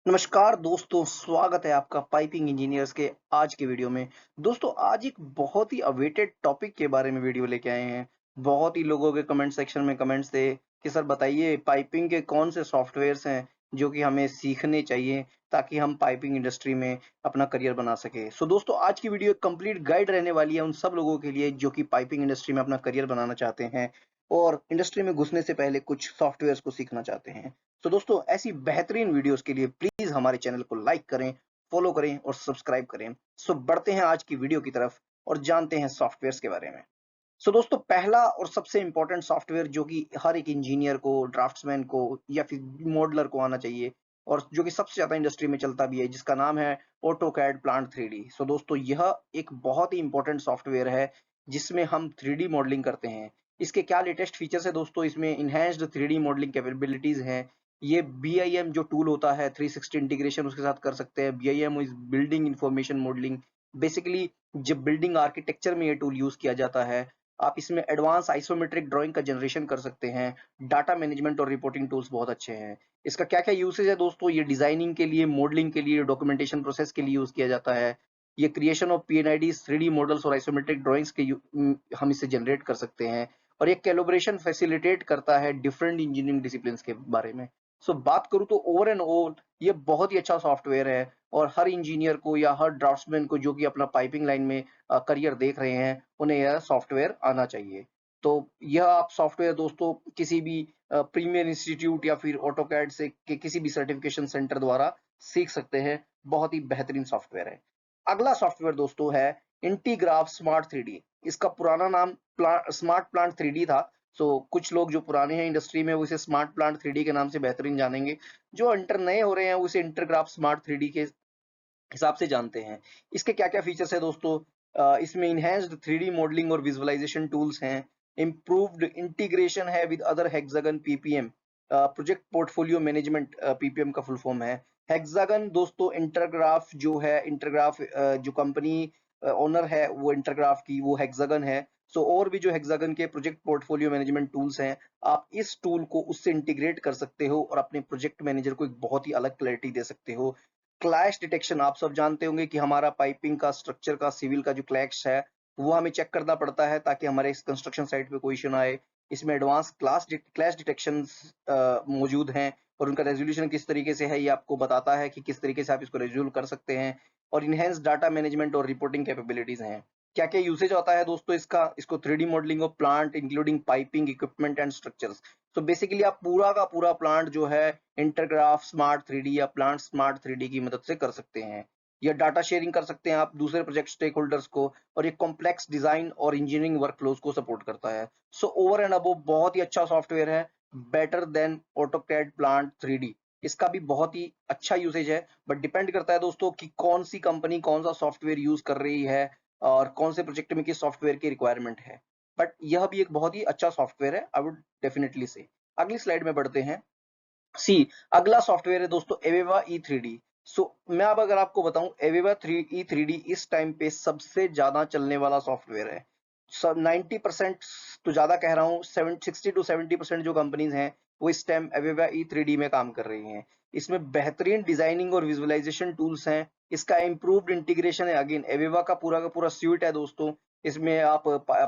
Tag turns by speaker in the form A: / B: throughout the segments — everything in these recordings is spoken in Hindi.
A: नमस्कार दोस्तों, स्वागत है आपका पाइपिंग इंजीनियर्स के आज के वीडियो में। दोस्तों आज एक बहुत ही अवेटेड टॉपिक के बारे में वीडियो लेके आए हैं। बहुत ही लोगों के कमेंट सेक्शन में कमेंट्स थे कि सर बताइए पाइपिंग के कौन से सॉफ्टवेयर्स हैं जो कि हमें सीखने चाहिए ताकि हम पाइपिंग इंडस्ट्री में अपना करियर बना सके। सो दोस्तों आज की वीडियो एक कंप्लीट गाइड रहने वाली है उन सब लोगों के लिए जो कि पाइपिंग इंडस्ट्री में अपना करियर बनाना चाहते हैं और इंडस्ट्री में घुसने से पहले कुछ सॉफ्टवेयर्स को सीखना चाहते हैं। तो दोस्तों ऐसी बेहतरीन वीडियोस के लिए प्लीज हमारे चैनल को लाइक करें, फॉलो करें और सब्सक्राइब करें। सो बढ़ते हैं आज की वीडियो की तरफ और जानते हैं सॉफ्टवेयर्स के बारे में। सो दोस्तों पहला और सबसे इंपॉर्टेंट सॉफ्टवेयर जो कि हर एक इंजीनियर को, ड्राफ्ट्समैन को या फिर मॉडलर को आना चाहिए और जो कि सबसे ज्यादा इंडस्ट्री में चलता भी है, जिसका नाम है ऑटोकैड प्लांट 3D। सो दोस्तों यह एक बहुत ही इंपॉर्टेंट सॉफ्टवेयर है जिसमें हम 3D मॉडलिंग करते हैं। इसके क्या लेटेस्ट फीचर्स है दोस्तों, इसमें इनहैंस्ड 3D मॉडलिंग कैपेबिलिटीज हैं। ये बीआईएम जो टूल होता है 360 इंटीग्रेशन उसके साथ कर सकते हैं। BIM is building information modelling. Basically जब बिल्डिंग आर्किटेक्चर में ये टूल यूज किया जाता है, आप इसमें एडवांस आइसोमेट्रिक ड्राइंग का जनरेशन कर सकते हैं। डाटा मैनेजमेंट और रिपोर्टिंग टूल्स बहुत अच्छे हैं। इसका क्या क्या यूसेज है दोस्तों, ये डिजाइनिंग के लिए, मॉडलिंग के लिए, डॉक्यूमेंटेशन प्रोसेस के लिए यूज किया जाता है। ये क्रिएशन ऑफ पीएनआईडी, 3D मॉडल्स और आइसोमेट्रिक ड्राइंग्स के हम इसे जनरेट कर सकते हैं। और ये कैलिब्रेशन फैसिलिटेट करता है डिफरेंट इंजीनियरिंग डिसिप्लिन के बारे में। सो बात करूं तो ओवर एंड ऑल ये बहुत ही अच्छा सॉफ्टवेयर है और हर इंजीनियर को या हर ड्राफ्ट्समैन को जो कि अपना पाइपिंग लाइन में करियर देख रहे हैं, उन्हें यह सॉफ्टवेयर आना चाहिए। तो यह आप सॉफ्टवेयर दोस्तों किसी भी प्रीमियर इंस्टीट्यूट या फिर ऑटोकैड से के किसी भी सर्टिफिकेशन सेंटर द्वारा सीख सकते हैं। बहुत ही बेहतरीन सॉफ्टवेयर है। अगला सॉफ्टवेयर दोस्तों है इंटीग्राफ स्मार्ट 3D। इसका पुराना नाम स्मार्ट प्लांट 3D था। सो कुछ लोग जो पुराने हैं इंडस्ट्री में वो इसे स्मार्ट प्लांट 3D के नाम से बेहतरीन जानेंगे। जो इंटर नए हो रहे हैं वो इसे इंटरग्राफ स्मार्ट 3D के हिसाब से जानते हैं। इसके क्या-क्या फीचर्स है दोस्तों, इसमें इन्हांस्ड 3D मॉडलिंग और विजुअलाइजेशन टूल्स हैं, इम्प्रूव्ड इंटीग्रेशन है with other hexagon ppm, project portfolio management ppm का फुल फॉर्म है। हेक्सागन दोस्तों इंटरग्राफ जो है, इंटरग्राफ जो कंपनी ओनर है वो इंटरग्राफ की वो हेक्सागन है। सो और भी जो हेक्सागन के प्रोजेक्ट पोर्टफोलियो मैनेजमेंट टूल्स हैं, आप इस टूल को उससे इंटीग्रेट कर सकते हो और अपने प्रोजेक्ट मैनेजर को एक बहुत ही अलग क्लैरिटी दे सकते हो। क्लैश डिटेक्शन, आप सब जानते होंगे कि हमारा पाइपिंग का स्ट्रक्चर का सिविल का जो क्लैश है वो हमें चेक करना पड़ता है ताकि हमारे इस कंस्ट्रक्शन साइट पे कोई इश्यू ना आए। इसमें एडवांस क्लैश डिटेक्शन मौजूद हैं और उनका रेजोल्यूशन किस तरीके से है ये आपको बताता है कि किस तरीके से आप इसको रेजोल्व कर सकते हैं। और इनहेंस डाटा मैनेजमेंट और रिपोर्टिंग कैपेबिलिटीज हैं। क्या क्या यूसेज होता है दोस्तों इसका, इसको 3D modelling of plant including piping equipment and structures. तो बेसिकली आप पूरा का पूरा प्लांट जो है इंटरग्राफ स्मार्ट 3D या प्लांट स्मार्ट 3D की मदद से कर सकते हैं। या डाटा शेयरिंग कर सकते हैं आप दूसरे प्रोजेक्ट स्टेक होल्डर्स को। और ये कॉम्प्लेक्स डिजाइन और इंजीनियरिंग वर्कफ्लोज को सपोर्ट करता है। सो ओवर एंड अबव बहुत ही अच्छा सॉफ्टवेयर है, better than AutoCAD plant 3D। इसका भी बहुत ही अच्छा यूसेज है, बट डिपेंड करता है दोस्तों कि कौन सी कंपनी कौन सा सॉफ्टवेयर यूज कर रही है और कौन से प्रोजेक्ट में किस सॉफ्टवेयर की रिक्वायरमेंट है। बट यह भी एक बहुत ही अच्छा सॉफ्टवेयर है, आई वुड डेफिनेटली से। अगली स्लाइड में बढ़ते हैं। सी अगला सॉफ्टवेयर है दोस्तों एवेवा ई3डी। सो मैं अब अगर आपको बताऊं, एवेवा थ्री ई3डी इस टाइम पे सबसे ज्यादा चलने वाला सॉफ्टवेयर है। सब 90% तो ज्यादा कह रहा हूँ, 60 to 70% जो कंपनीज हैं वो इस टाइम एवेवा ई3डी में काम कर रही हैं। इसमें बेहतरीन डिजाइनिंग और विजुअलाइजेशन टूल्स हैं। इसका इंप्रूव्ड इंटीग्रेशन है। अगेन एवेवा का पूरा स्यूट है दोस्तों। इसमें आप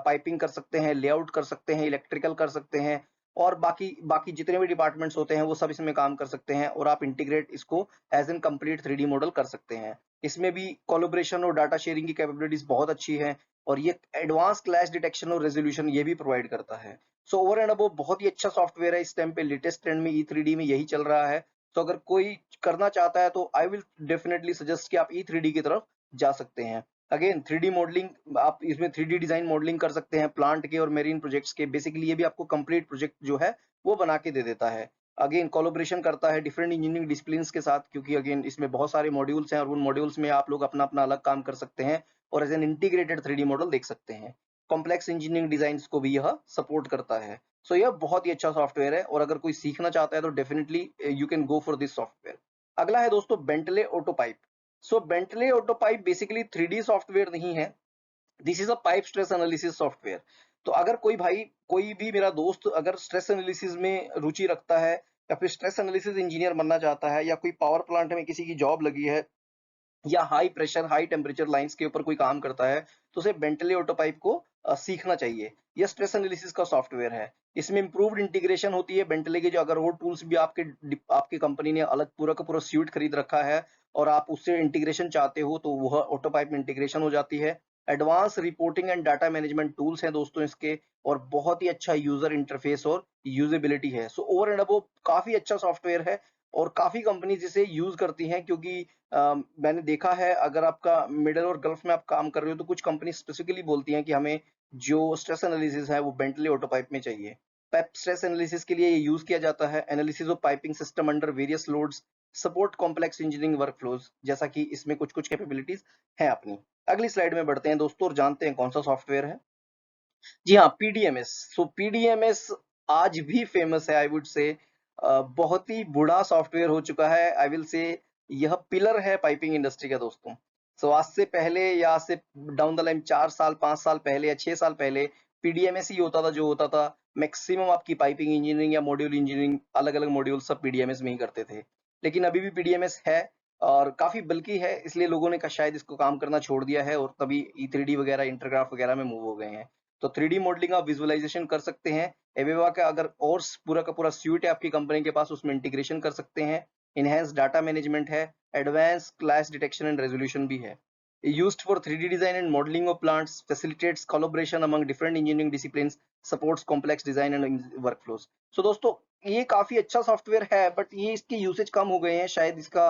A: पाइपिंग कर सकते हैं, लेआउट कर सकते हैं, इलेक्ट्रिकल कर सकते हैं और बाकी बाकी जितने भी डिपार्टमेंट्स होते हैं वो सब इसमें काम कर सकते हैं और आप इंटीग्रेट इसको as an complete 3D model कर सकते हैं। इसमें भी कोलैबोरेशन और डाटा शेयरिंग की कैपेबिलिटीज बहुत अच्छी है और ये एडवांस क्लैश डिटेक्शन और रेजोल्यूशन ये भी प्रोवाइड करता है। सो ओवर एंड अबव बहुत ही अच्छा सॉफ्टवेयर है। इस टाइम पे लेटेस्ट ट्रेंड में ई3डी में यही चल रहा है। तो अगर कोई करना चाहता है तो आई विल डेफिनेटली सजेस्ट कि आप ई3डी की तरफ जा सकते हैं। अगेन 3D मॉडलिंग, आप इसमें 3D डिजाइन मॉडलिंग कर सकते हैं प्लांट के और मेरीन प्रोजेक्ट्स के। बेसिकली ये भी आपको कंप्लीट प्रोजेक्ट जो है वो बना के दे देता है। अगेन कोलैबोरेशन करता है डिफरेंट इंजीनियरिंग डिसिप्लिन्स के साथ, क्योंकि अगेन इसमें बहुत सारे मॉड्यूल्स हैं और उन मॉड्यूल्स में आप लोग अपना अपना अलग काम कर सकते हैं और as an integrated 3D model देख सकते हैं। कॉम्प्लेक्स इंजीनियरिंग डिजाइन को भी यह सपोर्ट करता है। सो यह बहुत ही अच्छा सॉफ्टवेयर है और अगर कोई सीखना चाहता है तो definitely you can go for this software. अगला है दोस्तों बेंटले ऑटोपाइप। सो बेंटले ऑटोपाइप बेसिकली 3D सॉफ्टवेयर नहीं है, this is a pipe stress analysis software. तो अगर कोई भाई, कोई भी मेरा दोस्त अगर स्ट्रेस एनालिसिस में रुचि रखता है या फिर स्ट्रेस एनालिसिस इंजीनियर बनना चाहता है, या कोई पावर प्लांट में किसी की जॉब लगी है, या high pressure, high temperature lines के ऊपर कोई काम करता है, तो उसे बेंटली ऑटोपाइप को सीखना चाहिए। ये स्ट्रेस एनालिसिस का सॉफ्टवेयर है। इसमें इम्प्रूव्ड इंटीग्रेशन होती है बेंटली की, जो अगर वो टूल्स भी आपकी कंपनी ने अलग पूरा का पूरा स्यूट खरीद रखा है और आप उससे इंटीग्रेशन चाहते हो, तो वह ऑटोपाइप में इंटीग्रेशन हो जाती है। Advance reporting and data management tools हैं दोस्तों इसके, और बहुत ही अच्छा यूजर इंटरफेस और यूजेबिलिटी है। सो ओवर एंड अबव काफी अच्छा सॉफ्टवेयर है, और काफी कंपनीज इसे यूज करती हैं, क्योंकि मैंने देखा है, अगर आपका मिडल और गल्फ में आप काम कर रहे हो, तो कुछ कंपनी स्पेसिफिकली बोलती हैं कि हमें जो स्ट्रेस एनालिसिस है वो बेंटली ऑटोपाइप में चाहिए। पाइप स्ट्रेस एनालिसिस के लिए ये यूज किया जाता है। Analysis of piping system under various loads, support complex engineering workflows, जैसा कि इसमें कुछ कुछ कैपेबिलिटीज हैं अपनी। अगली स्लाइड में बढ़ते हैं दोस्तों और जानते हैं कौन सा सॉफ्टवेयर है। जी हाँ, पीडीएमएस। सो पीडीएमएस आज भी फेमस है, आई वुड से। बहुत ही बूढ़ा सॉफ्टवेयर हो चुका है, आई विल से। यह पिलर है पाइपिंग इंडस्ट्री का दोस्तों। सो आज से पहले, या आज से डाउन द लाइन 4 साल 5 साल पहले या 6 साल पहले पीडीएमएस ही होता था, जो होता था मैक्सिमम आपकी पाइपिंग इंजीनियरिंग या मॉड्यूल इंजीनियरिंग, अलग अलग मॉड्यूल सब पीडीएमएस में ही करते थे। लेकिन अभी भी पीडीएमएस है, और काफी बल्कि है, इसलिए लोगों ने शायद इसको काम करना छोड़ दिया है, और तभी ई3डी वगैरह, इंटरग्राफ वगैरह में मूव हो गए हैं। तो 3D मॉडलिंग आप विजुअलाइजेशन कर सकते हैं। एवेवा का अगर और पूरा का पूरा स्यूट है आपकी कंपनी के पास, उसमें इंटीग्रेशन कर सकते हैं। इनहेंस डाटा मैनेजमेंट है, advance clash detection and resolution भी है। Used for 3D design and modelling of plants, facilitates collaboration among different engineering disciplines, supports complex design and workflows. So दोस्तों, ये काफी अच्छा सॉफ्टवेयर है, बट ये इसके यूसेज कम हो गए हैं, शायद इसका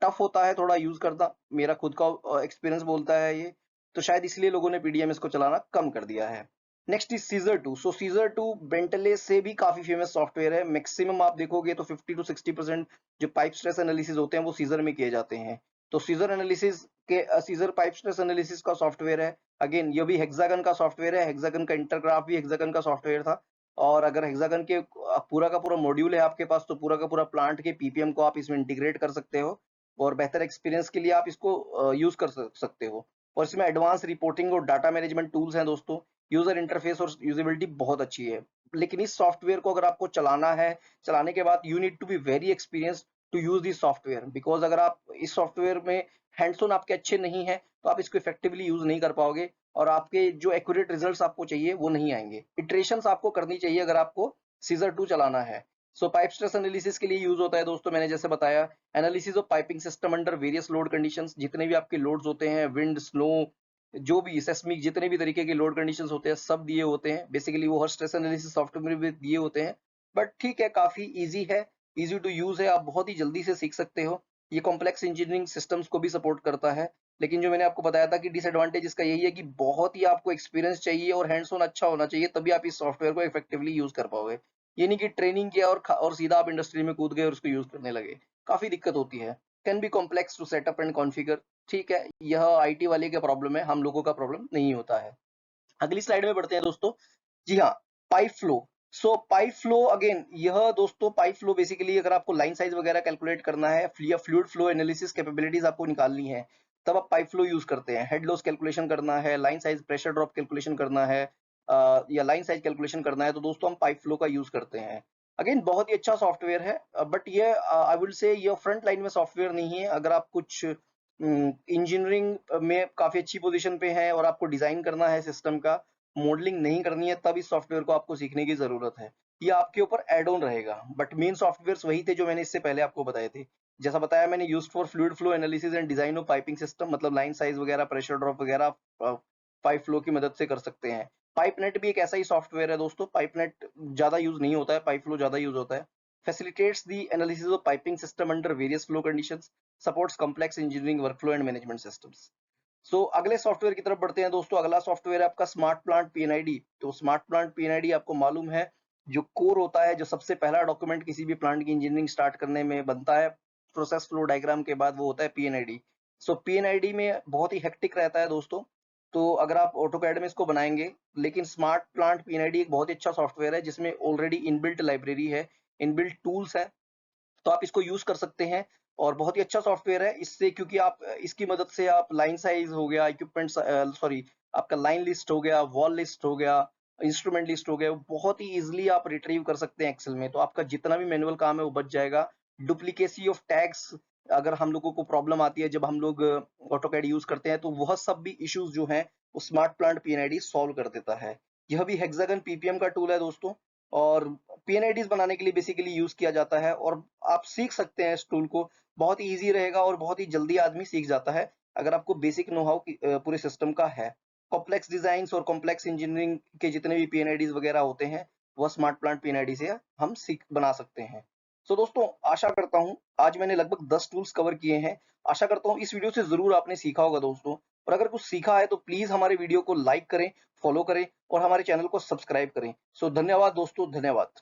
A: टफ होता है थोड़ा यूज करना, मेरा खुद का एक्सपीरियंस बोलता है ये। तो शायद इसलिए लोगों ने पीडीएमएस को चलाना कम कर दिया है। Next is Caesar 2। So Caesar 2 Bentley से भी काफी फेमस सॉफ्टवेयर है। मैक्सिमम आप देखोगे तो 50 टू 60% जो पाइप स्ट्रेस एनालिसिस होते हैं वो सीजर में किए जाते हैं। तो सीजर एनालिसिस के सीजर पाइप स्ट्रेस एनालिसिस का सॉफ्टवेयर है। अगेन ये भी हेक्सागन का सॉफ्टवेयर है, हेक्सागन का इंटरग्राफ भी हेक्सागन का सॉफ्टवेयर था। और अगर हेक्सागन के पूरा का पूरा मॉड्यूल है आपके पास, तो पूरा का पूरा प्लांट के पीपीएम को आप इसमें इंटीग्रेट कर सकते हो, और बेहतर एक्सपीरियंस के लिए आप इसको यूज कर सकते हो। और इसमें एडवांस रिपोर्टिंग और डाटा मैनेजमेंट टूल्स हैं दोस्तों। यूजर इंटरफेस और यूजेबिलिटी बहुत अच्छी है। लेकिन इस सॉफ्टवेयर को अगर आपको चलाना है, चलाने के बाद you need to be very experience to use this software, because अगर आप इस सॉफ्टवेयर में हैंड्स ऑन आपके अच्छे नहीं है, तो आप इसको इफेक्टिवली यूज नहीं कर पाओगे, और आपके जो एक्यूरेट रिजल्ट्स आपको चाहिए वो नहीं आएंगे। इटरेशंस आपको करनी चाहिए अगर आपको सीजर 2 चलाना है। सो पाइप स्ट्रेस एनालिसिस के लिए यूज होता है दोस्तों, मैंने जैसे बताया। Analysis of piping system under various load conditions, जितने भी आपके लोड्स होते हैं, विंड, स्नो, जो भी सेस्मिक, जितने भी तरीके के लोड कंडीशंस होते हैं, सब दिए होते हैं। बेसिकली वो हर स्ट्रेस एनालिसिस सॉफ्टवेयर में दिए होते हैं। बट ठीक है, काफी इजी है, इजी टू यूज है, आप बहुत ही जल्दी से सीख सकते हो। ये कॉम्प्लेक्स इंजीनियरिंग सिस्टम्स को भी सपोर्ट करता है। लेकिन जो मैंने आपको बताया था कि डिसएडवांटेज इसका यही है कि बहुत ही आपको एक्सपीरियंस चाहिए और हैंड्स ऑन अच्छा होना चाहिए, तभी आप इस सॉफ्टवेयर को इफेक्टिवली यूज कर पाओगे। ये नहीं कि ट्रेनिंग किया और सीधा आप इंडस्ट्री में कूद गए और उसको यूज करने लगे। काफी दिक्कत होती है। Can be complex to setup and configure. ठीक है, यह आईटी वाले का प्रॉब्लम है, हम लोगों का प्रॉब्लम नहीं होता है। अगली स्लाइड में बढ़ते हैं दोस्तों। जी हाँ, पाइप फ्लो। सो पाइप फ्लो, अगेन यह दोस्तों, पाइप फ्लो बेसिकली अगर आपको लाइन साइज वगैरह कैलकुलेट करना है, या फ्लूइड फ्लो एनालिसिस कैपेबिलिटीज आपको निकालनी है, तब आप पाइप फ्लो यूज करते हैं। हेड लॉस कैलकुलेशन करना है, line size pressure drop calculation करना है, या लाइन साइज कैलकुलेशन करना है, तो दोस्तों हम पाइप फ्लो का यूज करते हैं। अगेन बहुत ही अच्छा सॉफ्टवेयर है, बट ये आई वुड से ये फ्रंट लाइन में सॉफ्टवेयर नहीं है। अगर आप कुछ इंजीनियरिंग में काफी अच्छी पोजीशन पे हैं और आपको डिजाइन करना है सिस्टम का, मॉडलिंग नहीं करनी है, तब इस सॉफ्टवेयर को आपको सीखने की जरूरत है। ये आपके ऊपर एड ऑन रहेगा, बट मेन सॉफ्टवेयर्स वही थे जो मैंने इससे पहले आपको बताए थे। जैसा बताया मैंने, used for fluid flow analysis and design of piping system, मतलब लाइन साइज वगैरह, प्रेशर ड्रॉप वगैरह पाइप फ्लो की मदद से कर सकते हैं। पाइप नेट भी एक ऐसा ही सॉफ्टवेयर है दोस्तों। पाइप नेट ज्यादा यूज नहीं होता है, पाइप फ्लो ज्यादा यूज होता है। Facilitates the analysis of piping system under various flow conditions, supports complex engineering workflow and management systems. So अगले सॉफ्टवेयर की तरफ बढ़ते हैं दोस्तों। अगला सॉफ्टवेयर है आपका स्मार्ट प्लांट पीएनआईडी। तो स्मार्ट प्लांट पीएनआईडी आपको मालूम है, जो कोर होता है, जो सबसे पहला डॉक्यूमेंट किसी भी प्लांट की इंजीनियरिंग स्टार्ट करने में बनता है प्रोसेस फ्लो डायग्राम के बाद, वो होता है पीएनआईडी। सो पीएनआईडी में बहुत ही हेक्टिक रहता है दोस्तों। तो अगर आप ऑटोकैड में इसको बनाएंगे, लेकिन स्मार्ट प्लांट पीएनआईडी एक बहुत ही अच्छा सॉफ्टवेयर है, जिसमें ऑलरेडी इनबिल्ट लाइब्रेरी है, इनबिल्ट टूल्स है, तो आप इसको यूज कर सकते हैं। और बहुत ही अच्छा सॉफ्टवेयर है इससे, क्योंकि आप इसकी मदद से आप लाइन साइज हो गया, इक्विपमेंट, सॉरी, आपका लाइन लिस्ट हो गया, वॉल लिस्ट हो गया, इंस्ट्रूमेंट लिस्ट हो गया, वो बहुत ही ईज़िली आप रिट्रीव कर सकते हैं एक्सेल में। तो आपका जितना भी मैनुअल काम है वो बच जाएगा। डुप्लीकेसी ऑफ टैग्स अगर हम लोगों को प्रॉब्लम आती है जब हम लोग ऑटोकैड यूज़ करते हैं, तो वह सब भी इश्यूज़ जो हैं, वो स्मार्ट प्लांट पीएनआईडी सॉल्व कर देता है। यह भी हेक्सागन पीपीएम का टूल है दोस्तों, और पीएनआईडीज़ बनाने के लिए बेसिकली यूज़ किया जाता है, और आप सीख सकते हैं इस टूल को। बहुत ही ईज़ी रहेगा और बहुत ही जल्दी आदमी सीख जाता है, अगर आपको बेसिक नो हाउ पूरे सिस्टम का है। कॉम्प्लेक्स डिजाइन्स और कॉम्प्लेक्स इंजीनियरिंग के जितने भी पीएनआईडीज वगैरह होते हैं, वह स्मार्ट प्लांट पीएनआईडी से हम सीख बना सकते हैं। सो दोस्तों, आशा करता हूँ आज मैंने लगभग 10 टूल्स कवर किए हैं। आशा करता हूँ इस वीडियो से जरूर आपने सीखा होगा दोस्तों, और अगर कुछ सीखा है तो प्लीज हमारे वीडियो को लाइक करें, फॉलो करें और हमारे चैनल को सब्सक्राइब करें। सो धन्यवाद दोस्तों, धन्यवाद।